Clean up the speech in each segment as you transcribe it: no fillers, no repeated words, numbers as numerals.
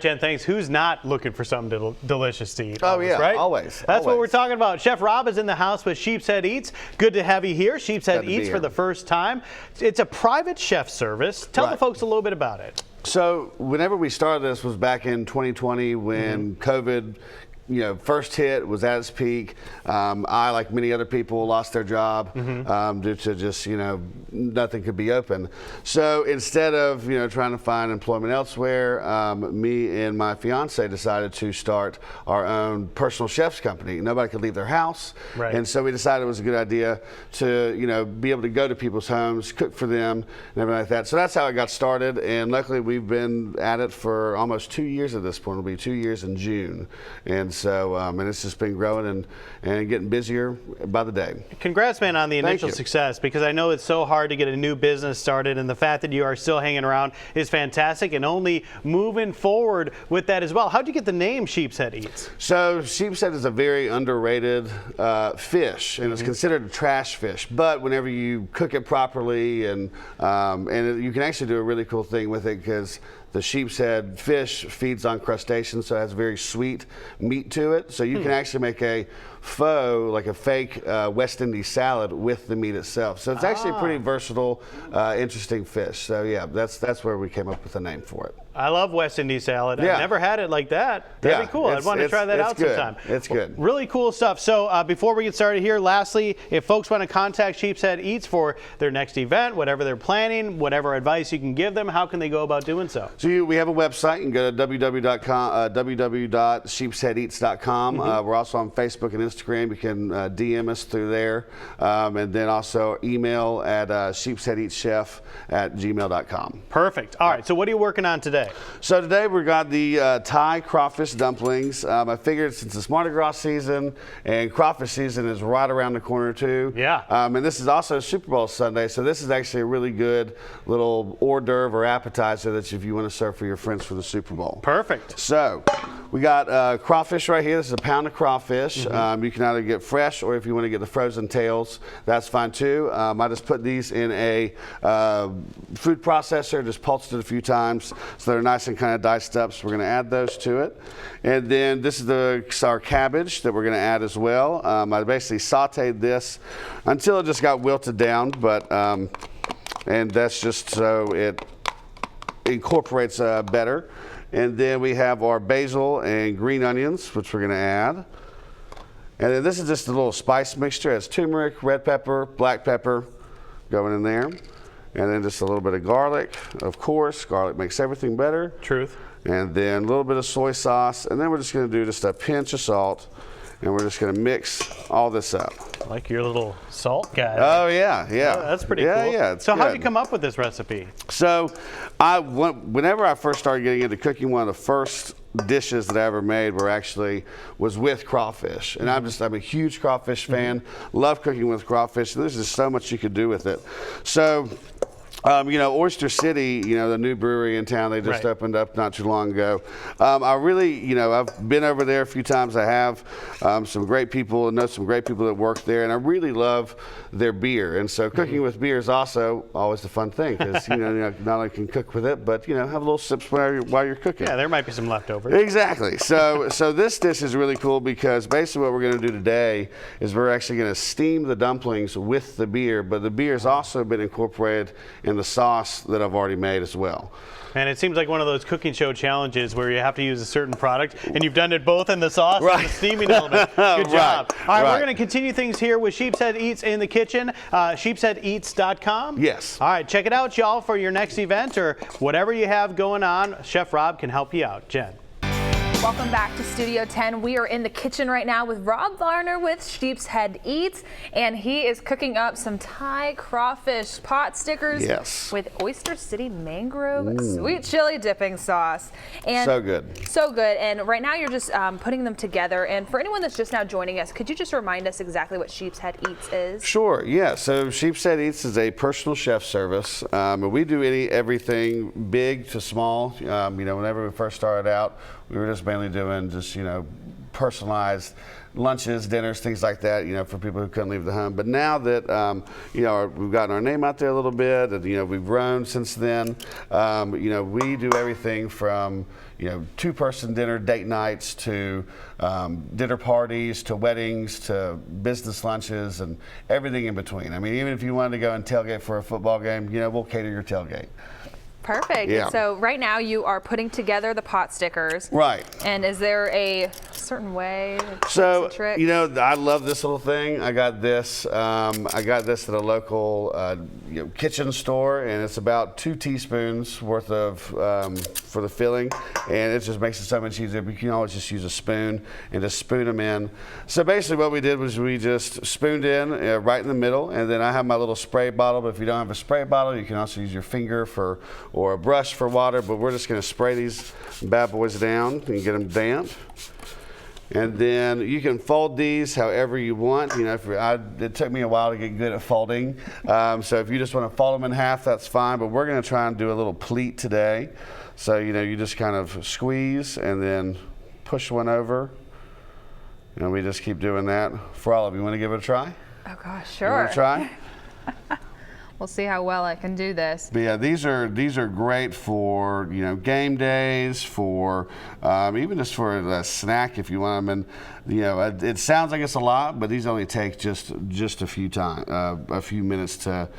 Jen, thanks. Who's not looking for something delicious to eat? Oh, yeah, right? always. That's what we're talking about. Chef Rob is in the house with Sheepshead Eats. Good to have you here. Sheepshead Eats for the first time. It's a private chef service. Tell the folks a little bit about it. So whenever we started this was back in 2020 when COVID first hit, was at its peak. I, like many other people, lost their job due to just, nothing could be open. So instead of, trying to find employment elsewhere, me and my fiance decided to start our own personal chef's company. Nobody could leave their house. Right. And so we decided it was a good idea to, be able to go to people's homes, cook for them, and everything like that. So that's how it got started. And luckily, we've been at it for almost 2 years at this point. It'll be 2 years in June. And so, and it's just been growing and getting busier by the day. Congrats, man, on the initial success, because I know it's so hard to get a new business started, and the fact that you are still hanging around is fantastic, and only moving forward with that as well. How'd you get the name Sheepshead Eats? So Sheepshead is a very underrated fish, and it's considered a trash fish, but whenever you cook it properly, and you can actually do a really cool thing with it, because the sheepshead fish feeds on crustaceans, so it has very sweet meat to it. So you can actually make a faux, like a fake West Indies salad with the meat itself. So it's actually a pretty versatile, interesting fish. So yeah, that's where we came up with the name for it. I love West Indies salad. Yeah. I've never had it like that. That'd be cool. I'd want to try that out sometime. It's good. Really cool stuff. So before we get started here, lastly, if folks want to contact Sheepshead Eats for their next event, whatever they're planning, whatever advice you can give them, how can they go about doing so? So we have a website. You can go to www.sheepsheadeats.com. We're also on Facebook and Instagram. You can DM us through there. And then also email at sheepsheadeatschef@gmail.com. Perfect. All right. So what are you working on today? So today we got the Thai crawfish dumplings. I figured since it's Mardi Gras season and crawfish season is right around the corner too. Yeah. And this is also Super Bowl Sunday, so this is actually a really good little hors d'oeuvre or appetizer that if you want to serve for your friends for the Super Bowl. Perfect. So we got crawfish right here. This is a pound of crawfish. You can either get fresh, or if you want to get the frozen tails, that's fine too. I just put these in a food processor, just pulsed it a few times so they're nice and kind of diced up. So we're going to add those to it. And then this is our cabbage that we're going to add as well. I basically sauteed this until it just got wilted down, but and that's just so it incorporates better. And then we have our basil and green onions, which we're going to add. And then this is just a little spice mixture. It's turmeric, red pepper, black pepper going in there. And then just a little bit of garlic, of course. Garlic makes everything better. Truth. And then a little bit of soy sauce. And then we're just going to do just a pinch of salt. And we're just going to mix all this up. Like your little salt guy. Oh, yeah, yeah. Oh, that's pretty cool. Yeah, so how'd you come up with this recipe? So whenever I first started getting into cooking, one of the first dishes that I ever made was with crawfish. And I'm a huge crawfish fan. Love cooking with crawfish. And there's just so much you could do with it. So Oyster City, the new brewery in town, they just opened up not too long ago. I really, I've been over there a few times. I have some great people and know some great people that work there, and I really love their beer. And so cooking with beer is also always a fun thing because, not only can cook with it, but, have a little sips while you're cooking. Yeah, there might be some leftovers. Exactly. So this dish is really cool because basically what we're going to do today is we're actually going to steam the dumplings with the beer, but the beer has also been incorporated in the sauce that I've already made as well. And it seems like one of those cooking show challenges where you have to use a certain product, and you've done it both in the sauce and the steaming element. Good job. All right, we're going to continue things here with Sheepshead Eats in the kitchen. Sheepsheadeats.com? Yes. All right, check it out, y'all, for your next event or whatever you have going on. Chef Rob can help you out. Jen. Welcome back to Studio 10. We are in the kitchen right now with Rob Varner with Sheepshead Eats, and he is cooking up some Thai crawfish pot stickers with Oyster City mangrove sweet chili dipping sauce. And so good. So good. And right now you're just putting them together. And for anyone that's just now joining us, could you just remind us exactly what Sheepshead Eats is? Sure, yeah. So Sheepshead Eats is a personal chef service. We do everything big to small. Whenever we first started out, we were just mainly doing just, personalized lunches, dinners, things like that, for people who couldn't leave the home. But now that, we've gotten our name out there a little bit, and, we've grown since then, we do everything from, two-person dinner date nights to dinner parties to weddings to business lunches and everything in between. I mean, even if you wanted to go and tailgate for a football game, we'll cater your tailgate. Perfect. Yeah. So right now you are putting together the pot stickers. Right. And is there a certain way? So, tricks? I love this little thing. I got this. I got this at a local kitchen store, and it's about 2 teaspoons worth of for the filling, and it just makes it so much easier. But you can always just use a spoon and just spoon them in. So basically, what we did was we just spooned in right in the middle, and then I have my little spray bottle. But if you don't have a spray bottle, you can also use your finger or a brush for water, but we're just going to spray these bad boys down and get them damp. And then you can fold these however you want. It took me a while to get good at folding. So if you just want to fold them in half, that's fine, but we're going to try and do a little pleat today. So, you just kind of squeeze and then push one over. And we just keep doing that for all of you. Want to give it a try? Oh gosh, sure. You want to try? We'll see how well I can do this. But yeah, these are great for game days, for even just for a snack if you want them. And it sounds like it's a lot, but these only take just a few minutes to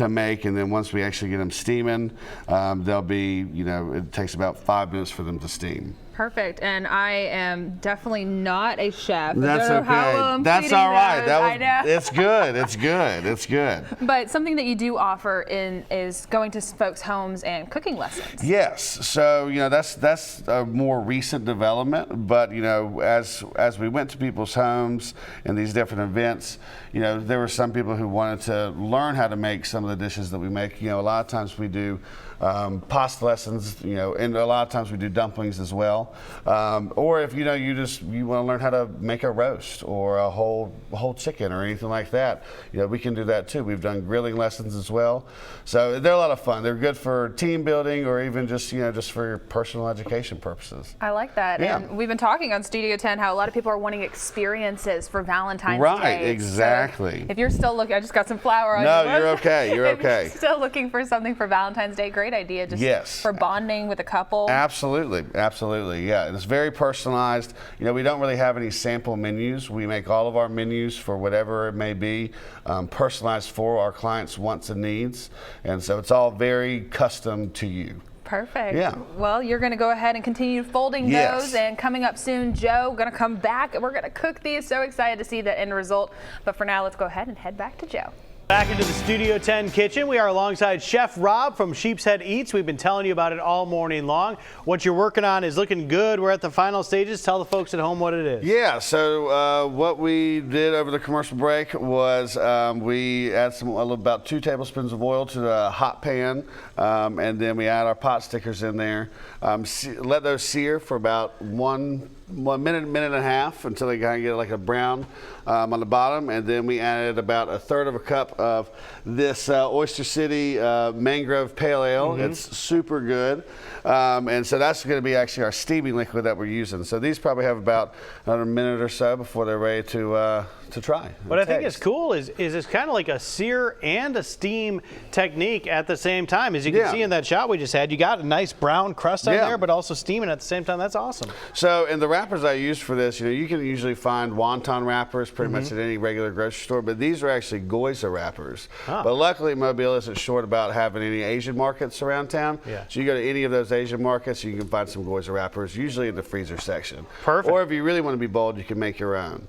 make. And then once we actually get them steaming, they'll be it takes about 5 minutes for them to steam. Perfect. And I am definitely not a chef. That's okay. That's all right. I know. It's good. It's good. It's good. But something that you do offer is going to folks' homes and cooking lessons. Yes. So that's a more recent development. But as we went to people's homes and these different events, there were some people who wanted to learn how to make some of the dishes that we make. A lot of times we do pasta lessons, and a lot of times we do dumplings as well. Or if you want to learn how to make a roast or a whole chicken or anything like that, we can do that too. We've done grilling lessons as well. So they're a lot of fun. They're good for team building or even just for your personal education purposes. I like that. Yeah. And we've been talking on Studio 10 how a lot of people are wanting experiences for Valentine's Day. Right, exactly. So if you're still looking, I just got some flour on No, your you're okay. You're okay. If you're still looking for something for Valentine's Day, great idea. Just for bonding with a couple. Absolutely, absolutely, yeah. And it's very personalized. We don't really have any sample menus. We make all of our menus for whatever it may be, personalized for our clients' wants and needs. And so it's all very custom to you. Perfect. Yeah. Well, you're going to go ahead and continue folding those, and coming up soon, Joe, going to come back and we're going to cook these. So excited to see the end result. But for now, let's go ahead and head back to Joe. Back into the Studio 10 kitchen. We are alongside Chef Rob from Sheepshead Eats. We've been telling you about it all morning long. What you're working on is looking good. We're at the final stages. Tell the folks at home what it is. Yeah, so what we did over the commercial break was we add about 2 tablespoons of oil to the hot pan, and then we add our pot stickers in there. Let those sear for about 1 minute and a half until they kind of get like a brown on the bottom, and then we added about 1/3 of a cup of this Oyster City Mangrove Pale Ale. It's super good, and so that's going to be actually our steaming liquid that we're using. So these probably have about another minute or so before they're ready to try. What I think is cool is it's kind of like a sear and a steam technique at the same time. As you can see in that shot we just had, you got a nice brown crust on there, but also steaming at the same time. That's awesome. So in the wrappers I use for this, you can usually find wonton wrappers pretty much at any regular grocery store, but these are actually Goiza wrappers. But luckily Mobile isn't short about having any Asian markets around town. So you go to any of those Asian markets, you can find some Goiza wrappers, usually in the freezer section. Perfect. Or if you really want to be bold, you can make your own.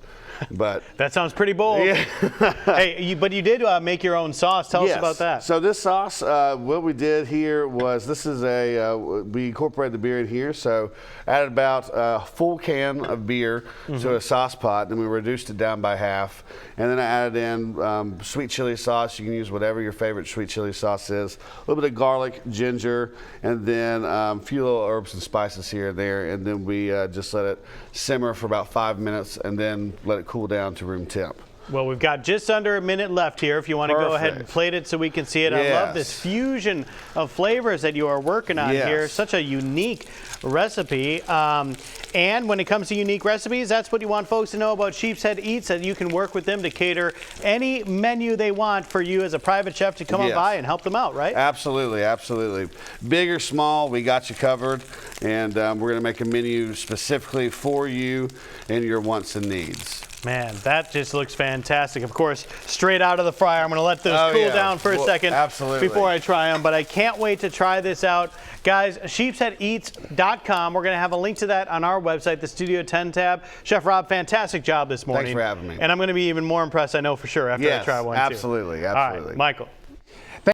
But that sounds pretty bold. Hey, but you did make your own sauce. Tell us about that. So this sauce, what we did here was we incorporated the beer in here. So added about a full can of beer to a sauce pot, and we reduced it down by half. And then I added in sweet chili sauce. You can use whatever your favorite sweet chili sauce is. A little bit of garlic, ginger, and then a few little herbs and spices here and there. And then we just let it simmer for about 5 minutes, and then let it cool down to room temp. Well, we've got just under a minute left here. If you want to go ahead and plate it so we can see it. I love this fusion of flavors that you are working on here. Such a unique recipe. And when it comes to unique recipes, that's what you want folks to know about Sheepshead Eats, that you can work with them to cater any menu they want for you as a private chef to come on by and help them out, right? Absolutely, absolutely. Big or small, we got you covered, and we're going to make a menu specifically for you and your wants and needs. Man, that just looks fantastic. Of course, straight out of the fryer. I'm going to let those cool down for a second before I try them, but I can't wait to try this out. Guys, sheepsheadeats.com. We're going to have a link to that on our website, the Studio 10 tab. Chef Rob, fantastic job this morning. Thanks for having me. And I'm going to be even more impressed, I know for sure, after I try one too. Absolutely, absolutely. All right, Michael.